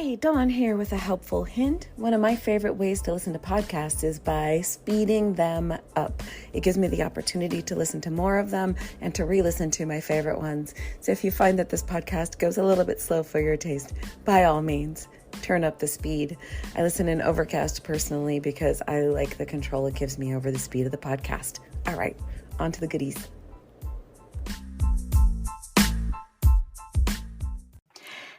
Hey, Dawn here with a helpful hint. One of my favorite ways to listen to podcasts is by speeding them up. It gives me the opportunity to listen to more of them and to re-listen to my favorite ones. So if you find that this podcast goes a little bit slow for your taste, by all means, turn up the speed. I listen in Overcast personally because I like the control it gives me over the speed of the podcast. All right, on to the goodies.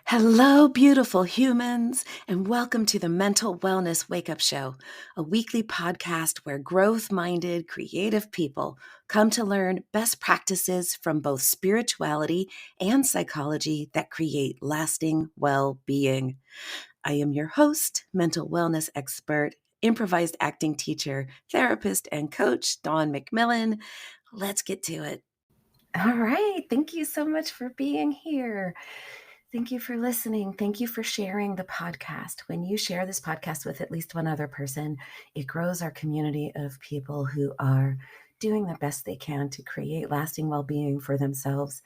Hello, beautiful humans, and welcome to the Mental Wellness Wake-Up Show, a weekly podcast where growth-minded, creative people come to learn best practices from both spirituality and psychology that create lasting well-being. I am your host, mental wellness expert, improvised acting teacher, therapist, and coach, Dawn McMillan. Let's get to it. All right. Thank you so much for being here. Thank you for listening. Thank you for sharing the podcast. When you share this podcast with at least one other person, it grows our community of people who are doing the best they can to create lasting well-being for themselves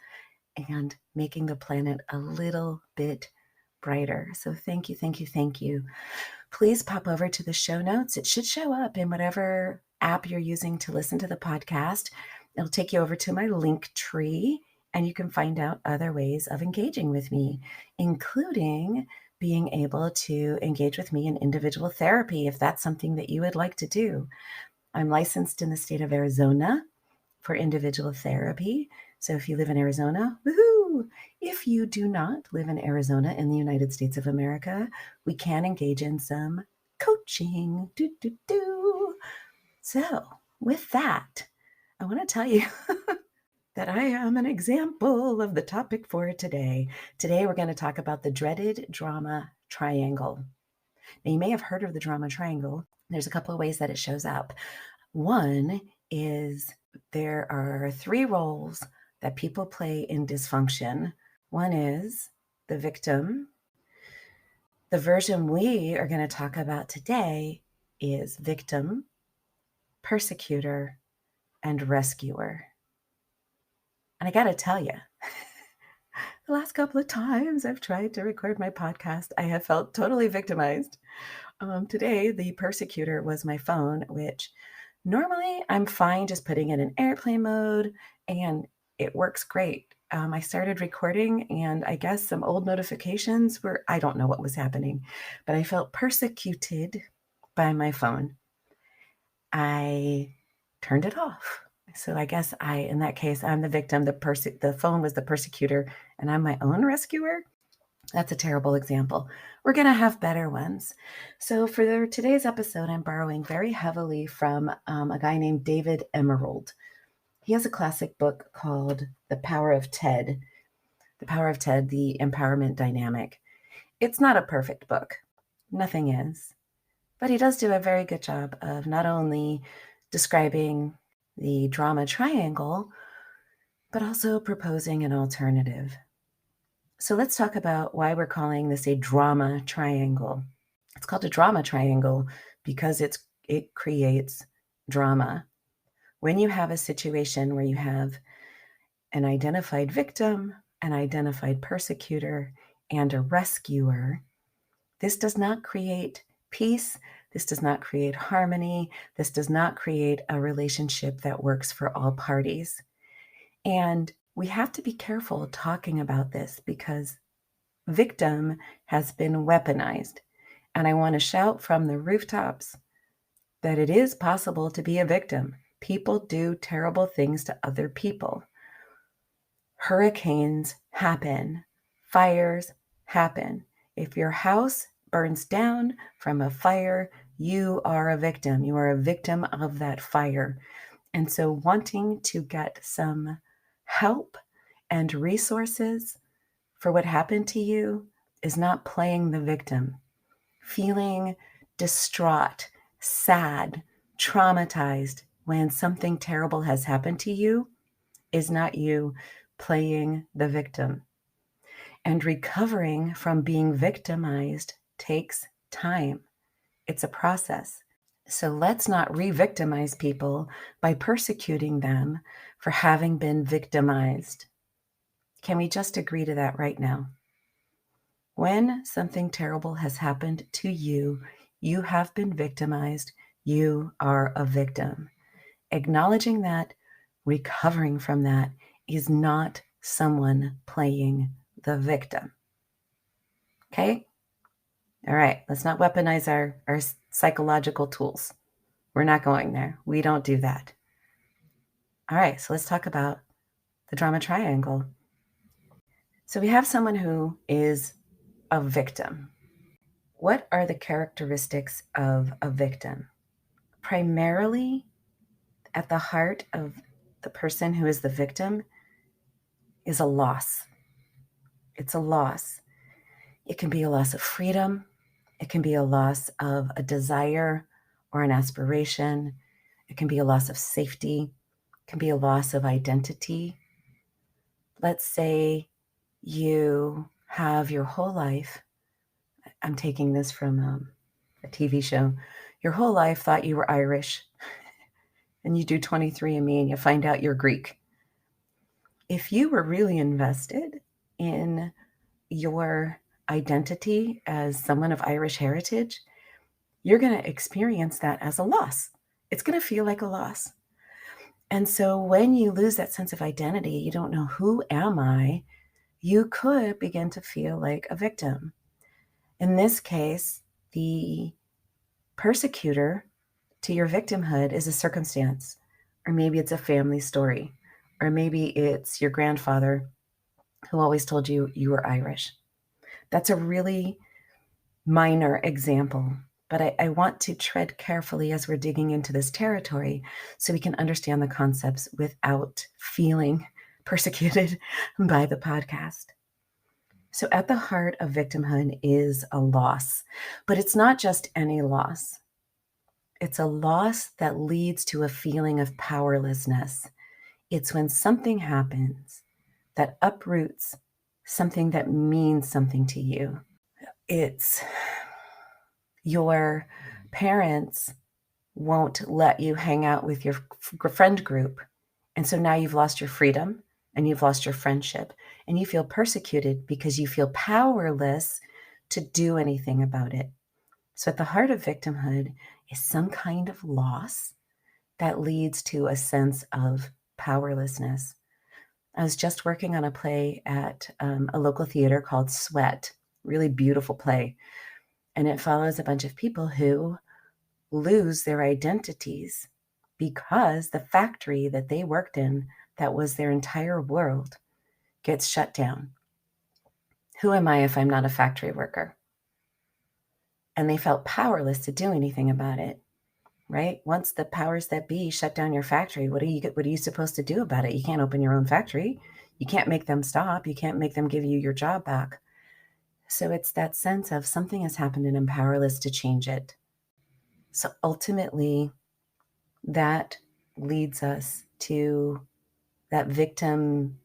and making the planet a little bit brighter. So thank you, thank you, thank you. Please pop over to the show notes. It should show up in whatever app you're using to listen to the podcast. It'll take you over to my link tree, and you can find out other ways of engaging with me, including being able to engage with me in individual therapy if that's something that you would like to do. I'm licensed in the state of Arizona for individual therapy. So if you live in Arizona, woohoo! If you do not live in Arizona in the United States of America, we can engage in some coaching. So with that, I want to tell you that I am an example of the topic for today. Today, we're going to talk about the dreaded drama triangle. Now, you may have heard of the drama triangle. There's a couple of ways that it shows up. One is there are three roles that people play in dysfunction. One is the victim. The version we are going to talk about today is victim, persecutor, and rescuer. And I got to tell you, the last couple of times I've tried to record my podcast, I have felt totally victimized. Today, the persecutor was my phone, which normally I'm fine just putting it in airplane mode and it works great. I started recording and I guess some old notifications I don't know what was happening, but I felt persecuted by my phone. I turned it off. So I guess in that case, I'm the victim, the phone was the persecutor, and I'm my own rescuer. That's a terrible example. We're going to have better ones. So for today's episode, I'm borrowing very heavily from a guy named David Emerald. He has a classic book called The Power of Ted, The Empowerment Dynamic. It's not a perfect book. Nothing is. But he does do a very good job of not only describing the drama triangle, but also proposing an alternative. So let's talk about why we're calling this a drama triangle. It's called a drama triangle because it creates drama. When you have a situation where you have an identified victim, an identified persecutor, and a rescuer, this does not create peace. This does not create harmony. This does not create a relationship that works for all parties. And we have to be careful talking about this because victim has been weaponized. And I want to shout from the rooftops that it is possible to be a victim. People do terrible things to other people. Hurricanes happen. Fires happen. If your house burns down from a fire, you are a victim. You are a victim of that fire. And so wanting to get some help and resources for what happened to you is not playing the victim. Feeling distraught, sad, traumatized when something terrible has happened to you is not you playing the victim. And recovering from being victimized takes time. It's a process. So let's not re-victimize people by persecuting them for having been victimized. Can we just agree to that right now? When something terrible has happened to you, you have been victimized. You are a victim. Acknowledging that, recovering from that, is not someone playing the victim. Okay? All right, let's not weaponize our psychological tools. We're not going there. We don't do that. All right, so let's talk about the drama triangle. So we have someone who is a victim. What are the characteristics of a victim? Primarily, at the heart of the person who is the victim is a loss. It's a loss. It can be a loss of freedom. It can be a loss of a desire or an aspiration. It can be a loss of safety. It can be a loss of identity. Let's say you have your whole life, I'm taking this from a TV show, your whole life thought you were Irish, and you do 23andMe and you find out you're Greek. If you were really invested in your identity as someone of Irish heritage, you're going to experience that as a loss. It's going to feel like a loss. And so when you lose that sense of identity, you don't know, who am I? You could begin to feel like a victim. In this case, the persecutor to your victimhood is a circumstance, or maybe it's a family story, or maybe it's your grandfather who always told you you were Irish. That's a really minor example, but I want to tread carefully as we're digging into this territory so we can understand the concepts without feeling persecuted by the podcast. So at the heart of victimhood is a loss, but it's not just any loss. It's a loss that leads to a feeling of powerlessness. It's when something happens that uproots something that means something to you. It's your parents won't let you hang out with your friend group. And so now you've lost your freedom and you've lost your friendship, and you feel persecuted because you feel powerless to do anything about it. So at the heart of victimhood is some kind of loss that leads to a sense of powerlessness. I was just working on a play at a local theater called Sweat, really beautiful play. And it follows a bunch of people who lose their identities because the factory that they worked in, that was their entire world, gets shut down. Who am I if I'm not a factory worker? And they felt powerless to do anything about it, right? Once the powers that be shut down your factory, what are you supposed to do about it? You can't open your own factory. You can't make them stop. You can't make them give you your job back. So it's that sense of something has happened and I'm powerless to change it. So ultimately, that leads us to that victim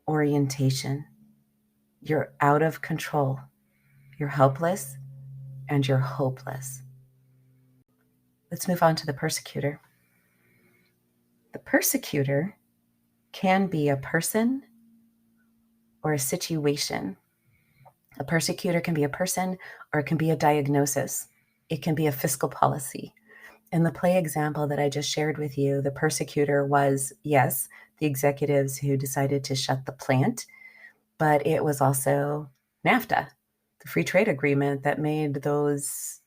orientation. You're out of control. You're helpless and you're hopeless. Let's move on to the persecutor. The persecutor can be a person or a situation. A persecutor can be a person, or it can be a diagnosis. It can be a fiscal policy. In the play example that I just shared with you, the persecutor was, yes, the executives who decided to shut the plant, but it was also NAFTA, the free trade agreement that made those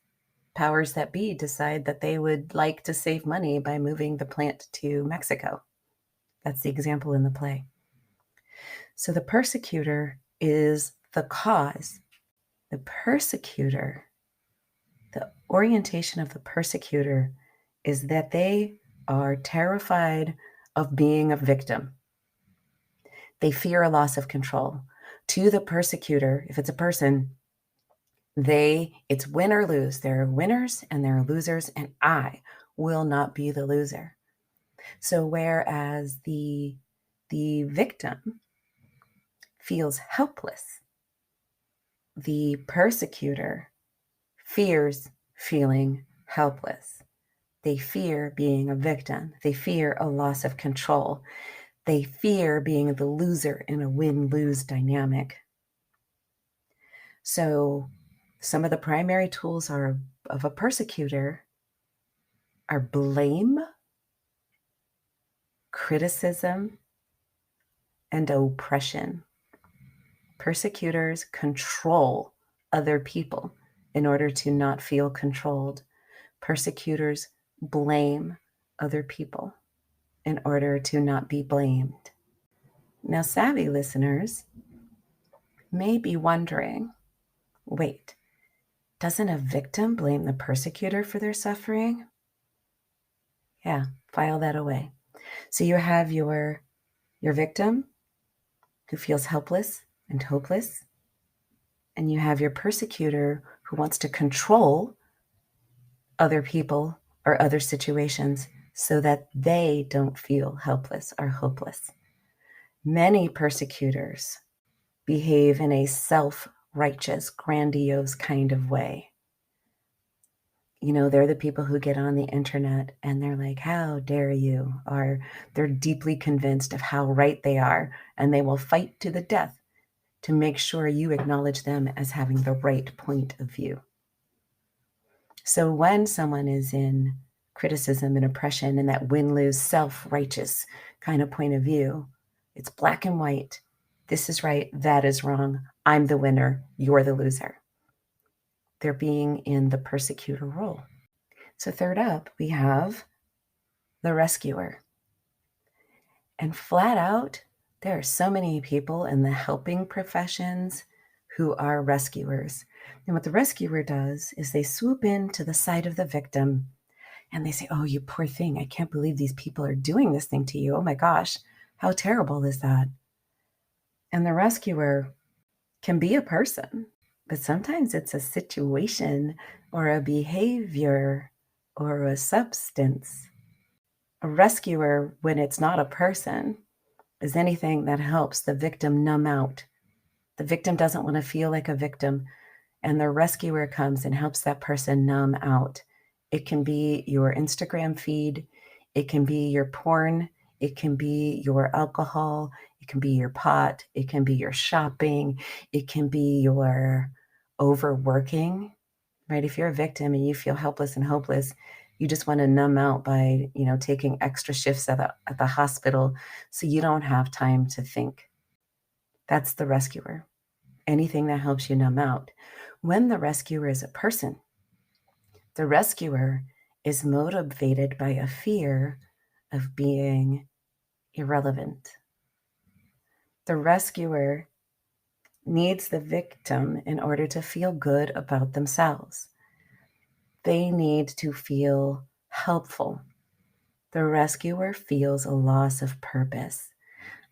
powers that be decide that they would like to save money by moving the plant to Mexico. That's the example in the play. So the persecutor is the cause. The persecutor, the orientation of the persecutor is that they are terrified of being a victim. They fear a loss of control. To the persecutor, if it's a person, it's win or lose. There are winners and there are losers, and I will not be the loser. So whereas the victim feels helpless, the persecutor fears feeling helpless. They fear being a victim. They fear a loss of control. They fear being the loser in a win-lose dynamic. So some of the primary tools of a persecutor are blame, criticism, and oppression. Persecutors control other people in order to not feel controlled. Persecutors blame other people in order to not be blamed. Now, savvy listeners may be wondering, wait, doesn't a victim blame the persecutor for their suffering? Yeah, file that away. So you have your victim who feels helpless and hopeless, and you have your persecutor who wants to control other people or other situations so that they don't feel helpless or hopeless. Many persecutors behave in a self-righteous, grandiose kind of way. You know, they're the people who get on the internet and they're like, how dare you? Or they're deeply convinced of how right they are, and they will fight to the death to make sure you acknowledge them as having the right point of view. So when someone is in criticism and oppression and that win-lose, self-righteous kind of point of view, it's black and white. This is right, that is wrong. I'm the winner, you're the loser. They're being in the persecutor role. So third up, we have the rescuer. And flat out, there are so many people in the helping professions who are rescuers. And what the rescuer does is they swoop in to the side of the victim and they say, oh, you poor thing. I can't believe these people are doing this thing to you. Oh my gosh, how terrible is that? And the rescuer can be a person, but sometimes it's a situation or a behavior or a substance. A rescuer, when it's not a person, is anything that helps the victim numb out. The victim doesn't want to feel like a victim, and the rescuer comes and helps that person numb out. It can be your Instagram feed, it can be your porn, it can be your alcohol, it can be your pot, it can be your shopping, it can be your overworking, right? If you're a victim and you feel helpless and hopeless, you just want to numb out by, taking extra shifts at the hospital so you don't have time to think. That's the rescuer. Anything that helps you numb out. When the rescuer is a person, the rescuer is motivated by a fear of being irrelevant. The rescuer needs the victim in order to feel good about themselves. They need to feel helpful. The rescuer feels a loss of purpose.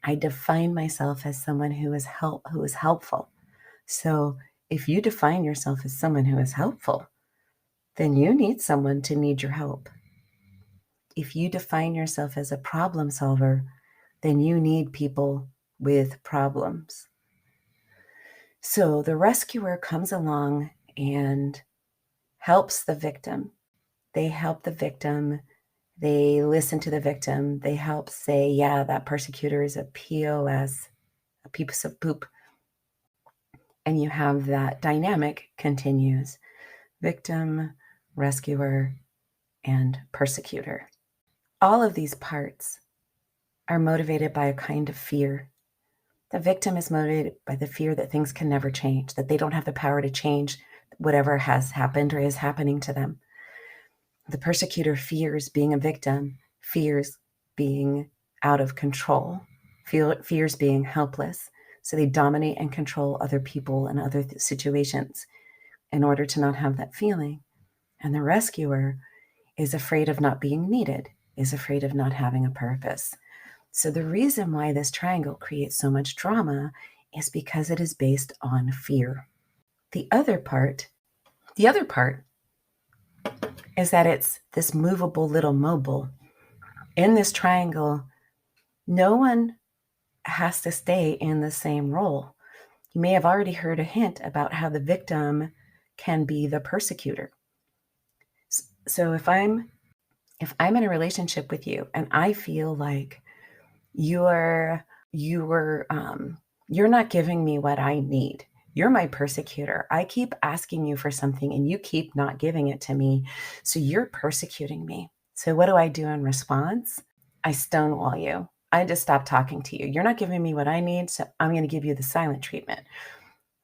I define myself as someone who is helpful. So if you define yourself as someone who is helpful, then you need someone to need your help. If you define yourself as a problem solver, then you need people with problems. So the rescuer comes along and helps the victim. They help the victim. They listen to the victim. They help say, yeah, that persecutor is a POS, a piece of poop. And you have that dynamic continues. Victim, rescuer, and persecutor. All of these parts are motivated by a kind of fear. The victim is motivated by the fear that things can never change, that they don't have the power to change whatever has happened or is happening to them. The persecutor fears being a victim, fears being out of control, fears being helpless. So they dominate and control other people and other situations in order to not have that feeling. And the rescuer is afraid of not being needed, is afraid of not having a purpose. So the reason why this triangle creates so much drama is because it is based on fear. The other part is that it's this movable little mobile. In this triangle, no one has to stay in the same role. You may have already heard a hint about how the victim can be the persecutor. So if I'm in a relationship with you and I feel like you're not giving me what I need, You're my persecutor. I keep asking you for something and you keep not giving it to me. So you're persecuting me. So what do I do in response? I stonewall you. I just stop talking to you. You're not giving me what I need. So I'm going to give you the silent treatment.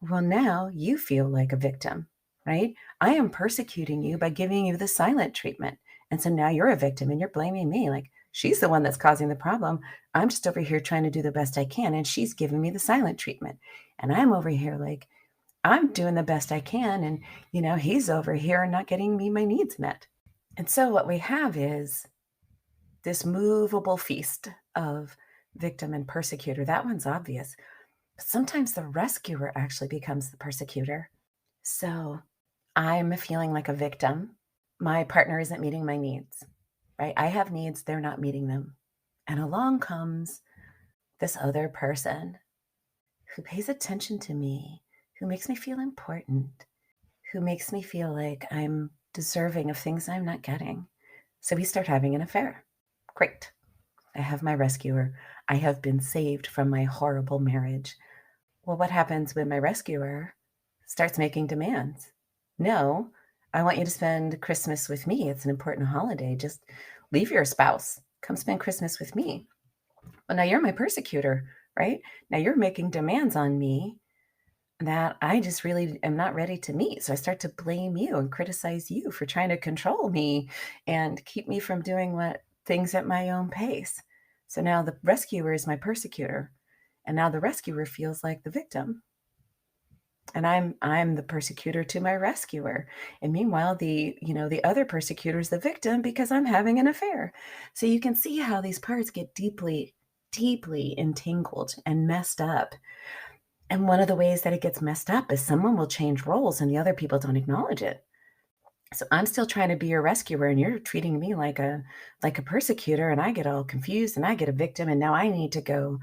Well, now you feel like a victim, right? I am persecuting you by giving you the silent treatment. And so now you're a victim and you're blaming me. Like, she's the one that's causing the problem. I'm just over here trying to do the best I can. And she's giving me the silent treatment. And I'm over here like, I'm doing the best I can. And, he's over here not getting me my needs met. And so what we have is this movable feast of victim and persecutor. That one's obvious. But sometimes the rescuer actually becomes the persecutor. So I'm feeling like a victim. My partner isn't meeting my needs, right? I have needs, they're not meeting them. And along comes this other person who pays attention to me, who makes me feel important, who makes me feel like I'm deserving of things I'm not getting. So we start having an affair. Great. I have my rescuer. I have been saved from my horrible marriage. Well, what happens when my rescuer starts making demands? No, I want you to spend Christmas with me. It's an important holiday. Just leave your spouse. Come spend Christmas with me. Well, now you're my persecutor, right? Now you're making demands on me that I just really am not ready to meet. So I start to blame you and criticize you for trying to control me and keep me from doing things at my own pace. So now the rescuer is my persecutor. And now the rescuer feels like the victim. And I'm the persecutor to my rescuer. And meanwhile, the other persecutor is the victim because I'm having an affair. So you can see how these parts get deeply, deeply entangled and messed up. And one of the ways that it gets messed up is someone will change roles and the other people don't acknowledge it. So I'm still trying to be your rescuer and you're treating me like a persecutor, and I get all confused and I get a victim, and now I need to go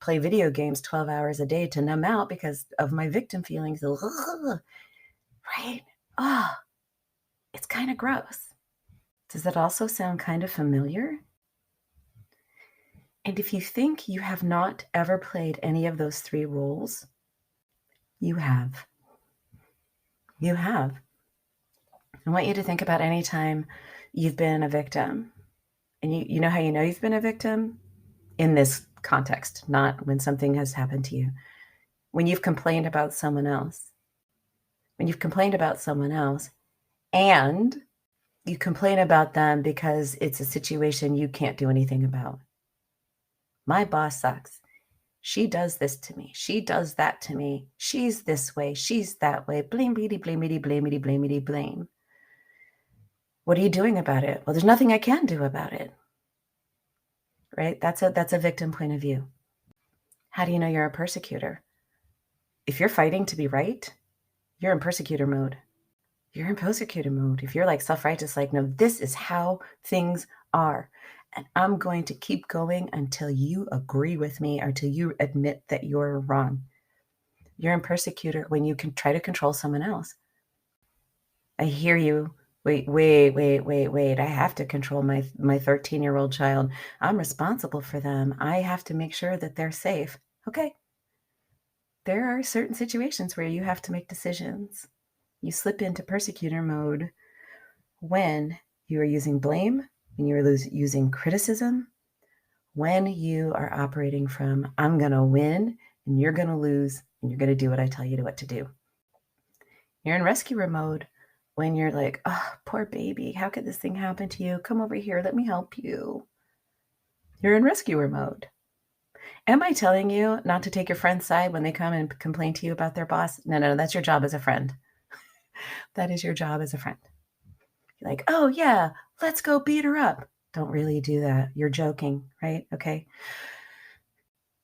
play video games 12 hours a day to numb out because of my victim feelings. Ugh, right? Oh, it's kind of gross. Does that also sound kind of familiar? And if you think you have not ever played any of those three roles, you have. You have. I want you to think about any time you've been a victim. And you know how you know you've been a victim? In this context, not when something has happened to you. When you've complained about someone else. When you've complained about someone else and you complain about them because it's a situation you can't do anything about. My boss sucks. She does this to me. She does that to me. She's this way. She's that way. Blame-ity, blame-ity, blame-ity, blame-ity, blame. What are you doing about it? Well, there's nothing I can do about it. Right? That's a victim point of view. How do you know you're a persecutor? If you're fighting to be right, you're in persecutor mode. You're in persecutor mode. If you're like self-righteous, like, no, this is how things are. And I'm going to keep going until you agree with me or until you admit that you're wrong. You're in persecutor when you can try to control someone else. I hear you. Wait. I have to control my 13-year-old child. I'm responsible for them. I have to make sure that they're safe. Okay. There are certain situations where you have to make decisions. You slip into persecutor mode when you are using blame, when you are using criticism, when you are operating from, I'm going to win and you're going to lose and you're going to do what I tell you what to do. You're in rescuer mode when you're like, oh, poor baby, how could this thing happen to you? Come over here, let me help you. You're in rescuer mode. Am I telling you not to take your friend's side when they come and complain to you about their boss? No, that's your job as a friend. That is your job as a friend. You're like, oh yeah, let's go beat her up. Don't really do that. You're joking, right? Okay.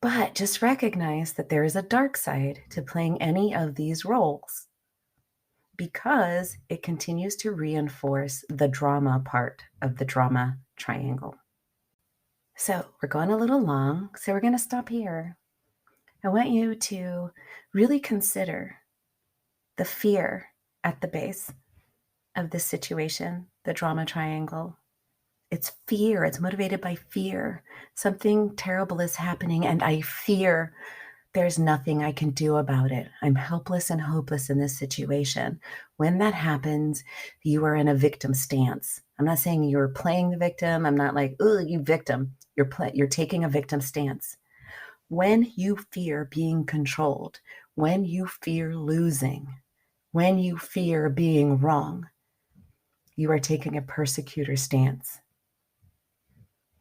But just recognize that there is a dark side to playing any of these roles because it continues to reinforce the drama part of the drama triangle. So we're going a little long, so we're going to stop here. I want you to really consider the fear at the base of this situation, the drama triangle. It's fear. It's motivated by fear. Something terrible is happening, and I fear There's nothing I can do about it. I'm helpless and hopeless in this situation. When that happens, you are in a victim stance. I'm not saying you're playing the victim. I'm not like, oh, you victim. You're taking a victim stance. When you fear being controlled, when you fear losing, when you fear being wrong, you are taking a persecutor stance.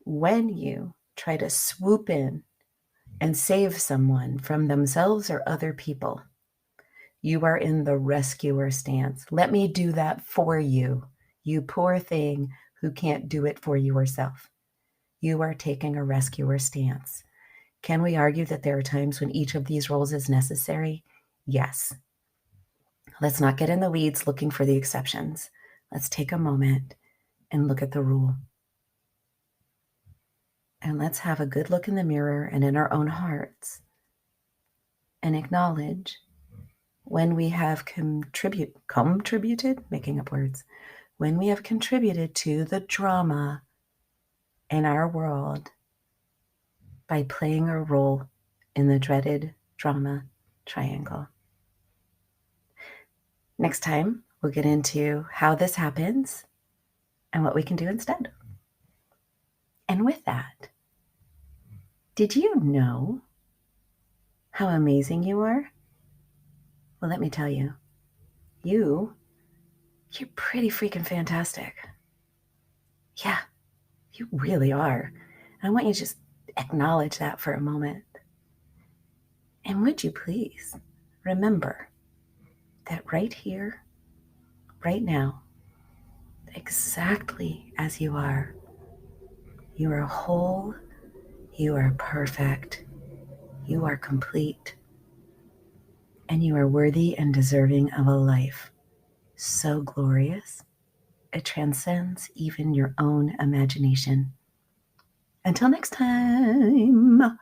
When you try to swoop in and save someone from themselves or other people, you are in the rescuer stance. Let me do that for you, you poor thing who can't do it for yourself. You are taking a rescuer stance. Can we argue that there are times when each of these roles is necessary? Yes. Let's not get in the weeds looking for the exceptions. Let's take a moment and look at the rule. And let's have a good look in the mirror and in our own hearts and acknowledge when we have contributed, making up words, when we have contributed to the drama in our world by playing a role in the dreaded drama triangle. Next time, we'll get into how this happens and what we can do instead. And with that, did you know how amazing you are? Well, let me tell you, you're pretty freaking fantastic. Yeah, you really are. And I want you to just acknowledge that for a moment. And would you please remember that right here, right now, exactly as you are whole, you are perfect, you are complete, and you are worthy and deserving of a life so glorious, it transcends even your own imagination. Until next time.